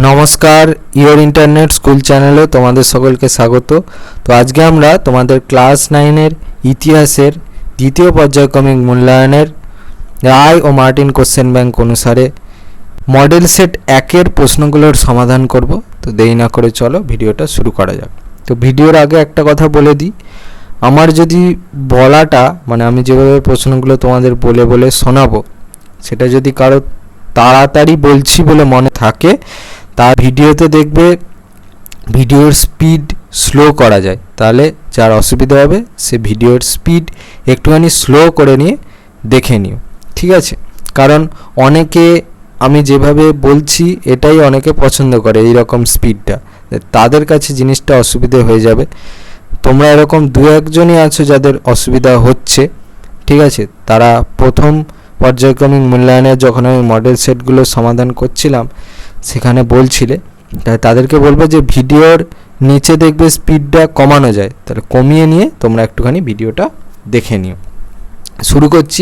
নমস্কার, your internet school চ্যানেলে তোমাদের সকলকে স্বাগত। তো আজকে আমরা তোমাদের ক্লাস 9-এর ইতিহাসের দ্বিতীয় পর্যায়ক্রমিক মূল্যায়নের রায় ও মার্টিন কোশ্চেন ব্যাংক অনুসারে মডেল সেট 1-এর প্রশ্নগুলোর সমাধান করব। তো দেরি না করে চলো ভিডিওটা শুরু করা যাক। তো ভিডিওর আগে একটা কথা বলে দিই, আমার যদি বলাটা আমি যেভাবে প্রশ্নগুলো তোমাদের বলে বলে শোনাবো সেটা যদি কারো তাড়াতাড়ি বলছি বলে মনে থাকে, তার ভিডিওতে দেখবে ভিডিওর স্পিড স্লো করা যায়, তাহলে যার অসুবিধা হবে সে ভিডিওর স্পিড একটুখানি স্লো করে নিয়ে দেখে নিও, ঠিক আছে? কারণ অনেকে আমি যেভাবে বলছি এটাই অনেকে পছন্দ করে, এই রকম স্পিডটা, তাদের কাছে জিনিসটা অসুবিধে হয়ে যাবে। তোমরা এরকম দু একজনই আছো যাদের অসুবিধা হচ্ছে, ঠিক আছে? তারা প্রথম পর্যায়ক্রমিক মূল্যায়নের যখন আমি মডেল সেটগুলো সমাধান করছিলাম সেখানে বলছিলে, তাদেরকে বলবো যে ভিডিওর নিচে দেখবে স্পিডটা কমানো যায়, তাহলে কমিয়ে নিয়ে তোমরা একটুখানি ভিডিওটা দেখে নিও। শুরু করছি।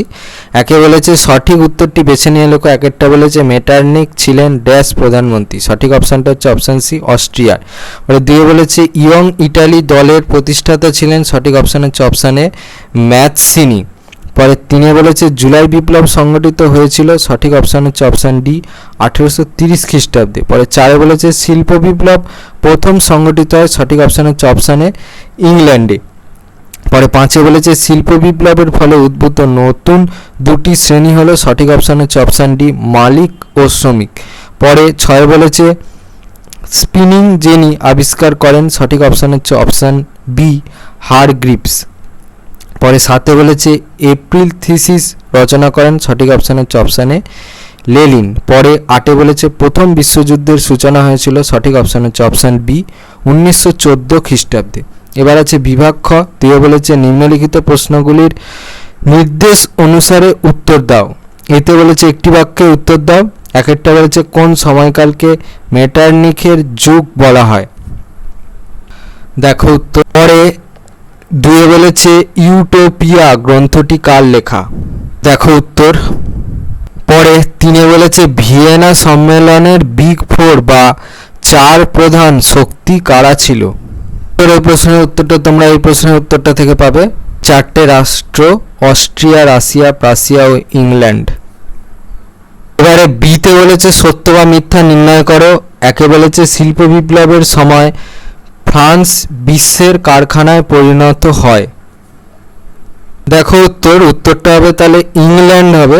একে বলেছে সঠিক উত্তরটি বেছে নিয়ে লেখো। একেরটা বলেছে মেটারনিক ছিলেন ড্যাশ প্রধানমন্ত্রী, সঠিক অপশানটা হচ্ছে অপশান সি অস্ট্রিয়ার। দুয়ে বলেছে ইয়ং ইটালি দলের প্রতিষ্ঠাতা ছিলেন, সঠিক অপশান হচ্ছে অপশান এ ম্যাথসিনি। পরে তিনে বলেছে জুলাই বিপ্লব সংগঠিত হয়েছিল, সঠিক অপশান হচ্ছে অপশান ডি 1830 খ্রিস্টাব্দে। পরে চারে বলেছে শিল্প বিপ্লব প্রথম সংগঠিত হয়, সঠিক অপশান হচ্ছে অপশান এ ইংল্যান্ডে। পরে পাঁচে বলেছে শিল্প বিপ্লবের ফলে উদ্ভূত নতুন দুটি শ্রেণী হলো, সঠিক অপশান হচ্ছে অপশান ডি মালিক ও শ্রমিক। পরে ছয় বলেছে স্পিনিং জেনি আবিষ্কার করেন, সঠিক অপশান হচ্ছে অপশান বি হারগ্রিভস। পরে সাতে বলেছে এপ্রিল থিসিস রচনা করেন, সঠিক অপশান হচ্ছে অপশান এ লেনিন। পরে আটে বলেছে প্রথম বিশ্বযুদ্ধের সূচনা হয়েছিল, সঠিক অপশান হচ্ছে অপশান বি 1914 খ্রিস্টাব্দে। এবার আছে বিভাগ খ। দিয়ে বলেছে নিম্নলিখিত প্রশ্নগুলির নির্দেশ অনুসারে উত্তর দাও। এতে বলেছে একটি বাক্যে উত্তর দাও। একেরটা বলেছে কোন সময়কালকে মেটারনিখের যুগ বলা হয়, দেখো উত্তর। পরে দুয়ে বলেছে ইউটোপিয়া গ্রন্থটি কার লেখা, দেখো উত্তর। পরে তিনে বলেছে ভিয়েনা সম্মেলনের বিগ ফোর বা চার প্রধান শক্তি কারা ছিল। এই প্রশ্নের উত্তরটা তোমরা এই প্রশ্নের উত্তরটা থেকে পাবে। চারটে রাষ্ট্র অস্ট্রিয়া, রাশিয়া, প্রাশিয়া ও ইংল্যান্ড। এবারে বিতে বলেছে সত্য বা মিথ্যা নির্ণয় করো। একে বলেছে শিল্প বিপ্লবের সময় ফ্রান্স বিশ্বের কারখানায় পরিণত হয়, দেখো উত্তর। উত্তরটা হবে তাহলে ইংল্যান্ড হবে,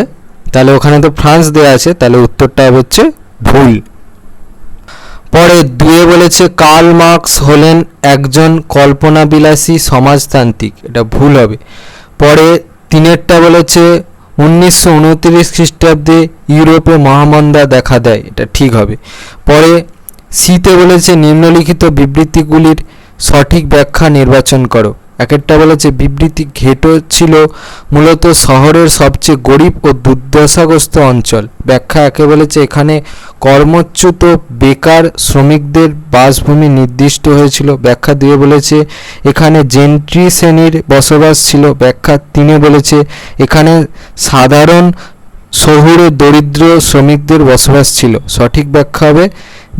তাহলে ওখানে তো ফ্রান্স দেওয়া আছে, তাহলে উত্তরটা হচ্ছে ভুল। পরে দুয়ে বলেছে কার্ল মার্কস হলেন একজন কল্পনাবিলাসী সমাজতান্ত্রিক, এটা ভুল হবে। পরে তিনেরটা বলেছে 1929 খ্রিস্টাব্দে ইউরোপে মহামন্দা দেখা দেয়, এটা ঠিক হবে। পরে সিতে বলেছে নিম্নলিখিত বিবৃতিগুলির সঠিক ব্যাখ্যা নির্বাচন করো। একেরটা বলেছে বিবৃতি ঘেঁটো ছিল মূলত শহরের সবচেয়ে গরিব ও দুর্দশাগ্রস্ত অঞ্চল। ব্যাখ্যা একে বলেছে এখানে কর্মচ্যুত বেকার শ্রমিকদের বাসভূমি নির্দিষ্ট হয়েছিল। ব্যাখ্যা দুয়ে বলেছে এখানে জেন্ট্রি শ্রেণীর বসবাস ছিল। ব্যাখ্যা তিনে বলেছে এখানে সাধারণ শহুরে দরিদ্র শ্রমিকদের বসবাস ছিল। সঠিক ব্যাখ্যা হবে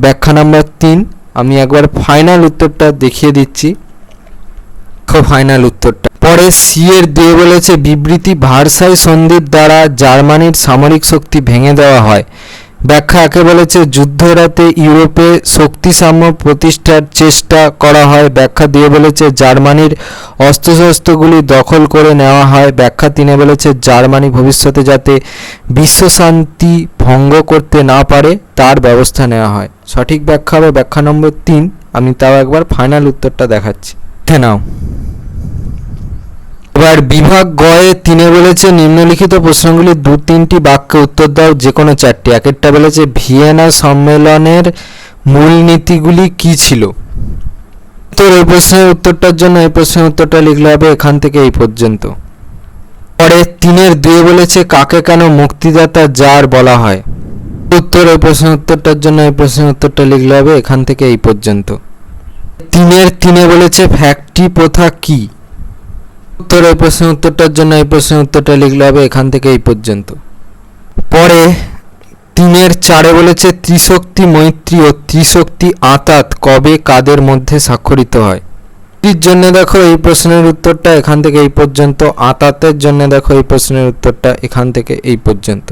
ব্যাখ্যা নাম্বার 3। আমি একবার ফাইনাল উত্তরটা দেখিয়ে দিচ্ছি, ফাইনাল উত্তরটা। পরে সি এর দিয়ে বলেছে বিবৃতি ভার্সাই সন্ধির দ্বারা জার্মানির সামরিক শক্তি ভেঙে দেওয়া হয়। ব্যাখ্যা একে বলেছে যুদ্ধরাতে ইউরোপে শক্তিসাম্য প্রতিষ্ঠার চেষ্টা করা হয়। ব্যাখ্যা দিয়ে বলেছে জার্মানির অস্ত্রশস্ত্রগুলি দখল করে নেওয়া হয়। ব্যাখ্যা তিনে বলেছে জার্মানি ভবিষ্যতে যাতে বিশ্বশান্তি ভঙ্গ করতে না পারে তার ব্যবস্থা নেওয়া হয়। সঠিক ব্যাখ্যা হবে ব্যাখ্যা নম্বর 3। আমি তাও একবার ফাইনাল উত্তরটা দেখাচ্ছি, দেখে নাও। এবার বিভাগ গয়ে তিনে বলেছে নিম্নলিখিত প্রশ্নগুলি 2-3টি বাক্যে উত্তর দাও, যে কোনো চারটি। একেরটা বলেছে ভিয়েনা সম্মেলনের মূলনীতিগুলি কি ছিল। তো এই প্রশ্নের উত্তরটার জন্য এই প্রশ্নের উত্তরটা লিখলে হবে এখান থেকে এই পর্যন্ত। পরে তিনের দুয়ে বলেছে কাকে কেন মুক্তিদাতা জার বলা হয়। উত্তর এই প্রশ্নের উত্তরটার জন্য এই প্রশ্নের উত্তরটা লিখলে হবে এখান থেকে এই পর্যন্ত। তিনের তিনে বলেছে ফ্যাক্টরি প্রথা কি। উত্তর এই প্রশ্নের উত্তরটার জন্য এই প্রশ্নের উত্তরটা লিখলে হবে এখান থেকে এই পর্যন্ত। পরে তিনের চারে বলেছে ত্রিশক্তি মৈত্রী ও ত্রিশক্তি আঁতাত কবে কাদের মধ্যে স্বাক্ষরিত হয়। এর জন্য দেখো এই প্রশ্নের উত্তরটা এখান থেকে এই পর্যন্ত, আঁতাতের জন্য দেখো এই প্রশ্নের উত্তরটা এখান থেকে এই পর্যন্ত।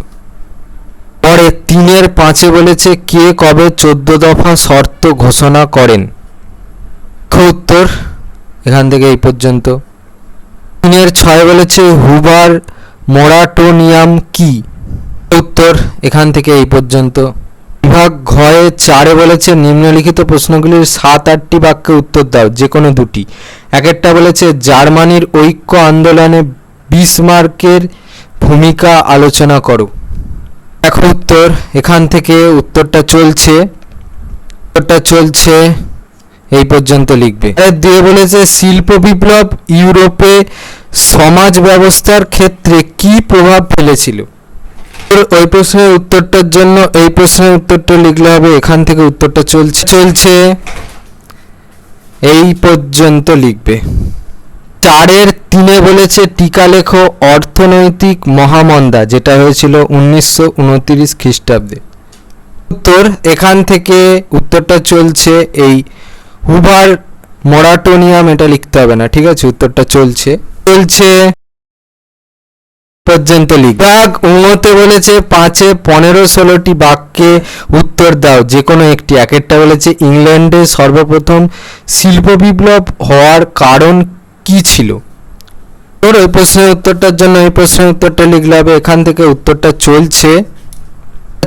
পরে তিনের পাঁচে বলেছে কে কবে 14 দফা শর্ত ঘোষণা করেন। উত্তর এখান থেকে এই পর্যন্ত। তিনের ছয় বলেছে হুবার মোরাটোনিয়াম কি। উত্তর এখান থেকে এই পর্যন্ত। বিভাগ ঘয়ে চারে বলেছে নিম্নলিখিত প্রশ্নগুলির 7-8টি বাক্যে উত্তর দাও, যে কোনো দুটি। একটা বলেছে জার্মানির ঐক্য আন্দোলনে বিসমার্কের ভূমিকা আলোচনা করো। দেখো উত্তর এখান থেকে উত্তরটা চলছে এই পর্যন্ত লিখবে। দিয়ে বলেছে শিল্প বিপ্লব ইউরোপে সমাজ ব্যবস্থার ক্ষেত্রে কি প্রভাব ফেলেছিল। ওই প্রশ্নের উত্তরটার জন্য এই প্রশ্নের উত্তরটা লিখলে হবে, এখান থেকে উত্তরটা চলছে এই পর্যন্ত লিখবে। 4-এর 3-এ বলেছে টিকা লেখো অর্থনৈতিক মহামন্দা, যেটা হয়েছিল 1929 খ্রিস্টাব্দে। উত্তর এখান থেকে উত্তরটা চলছে এই হুবার মোরাটোনিয়াম, এটা লিখতে হবে না, ঠিক আছে। উত্তরটা চলছে পর্যন্ত লিখ। বিভাগ উঙতে বলেছে 5-এ 15-16টি বাক্যে উত্তর দাও, যে কোনো একটি। একটা বলেছে ইংল্যান্ডে সর্বপ্রথম শিল্প বিপ্লব হওয়ার কারণ কি ছিল। তোর ওই প্রশ্নের উত্তরটার জন্য এই প্রশ্নের উত্তরটা লিখলে হবে, এখান থেকে উত্তরটা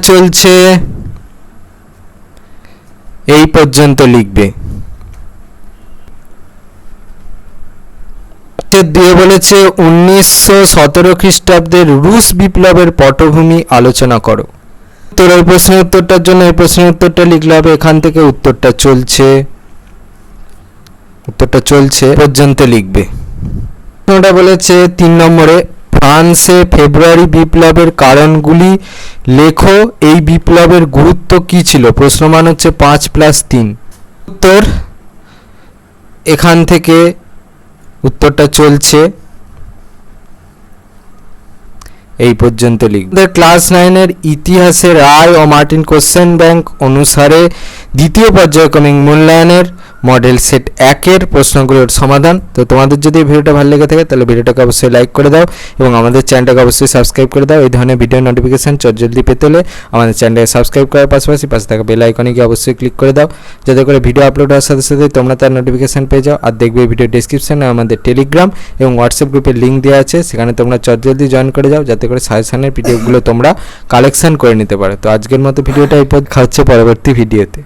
চলছে এই পর্যন্ত লিখবে। দিয়ে বলেছে 1917 খ্রিস্টাব্দের রুশ বিপ্লবের পটভূমি আলোচনা করো। তোর ওই প্রশ্নের উত্তরটার জন্য এই প্রশ্নের উত্তরটা লিখলে হবে, এখান থেকে উত্তরটা চলছে পর্যন্ত লিখবে। ওটা বলেছে 3 নম্বরে ফ্রান্সে ফেব্রুয়ারি বিপ্লবের কারণগুলি লেখো, এই বিপ্লবের গুরুত্ব কি ছিল। প্রশ্নমান হচ্ছে 5+3। উত্তর এখান থেকে উত্তরটা চলছে এই পর্যন্ত লিখবে। ক্লাস 9-এর ইতিহাসের রায় ও মার্টিন কোশ্চেন ব্যাংক অনুসারে দ্বিতীয় পর্যায়ক্রমিক মূল্যায়নের মডেল সেট 1-এর প্রশ্নগুলোর সমাধান। তো তোমাদের যদি এই ভিডিওটা ভালো লেগে থাকে তাহলে ভিডিওটাকে অবশ্যই লাইক করে দাও এবং আমাদের চ্যানেলটাকে অবশ্যই সাবস্ক্রাইব করে দাও। এই ধরনের ভিডিও নোটিফিকেশন জলদি পেতে হলে আমাদের চ্যানেলটাকে সাবস্ক্রাইব করার পাশাপাশি পাশে থাকা বেল আইকনে গিয়ে অবশ্যই ক্লিক করে দাও, যাতে করে ভিডিও আপলোড হওয়ার সাথে সাথে তোমরা তার নোটিফিকেশন পেয়ে যাও। আর দেখবে ভিডিও ডেসক্রিপশনে আমাদের টেলিগ্রাম এবং হোয়াটসঅ্যাপ গ্রুপের লিঙ্ক দেওয়া আছে, সেখানে তোমরা জলদি জয়েন করে যাও, যাতে করে সাজেশনের ভিডিওগুলো তোমরা কালেকশন করে নিতে পারো। তো আজকের মতো ভিডিওটা এই পর খাচ্ছে পরবর্তী ভিডিওতে।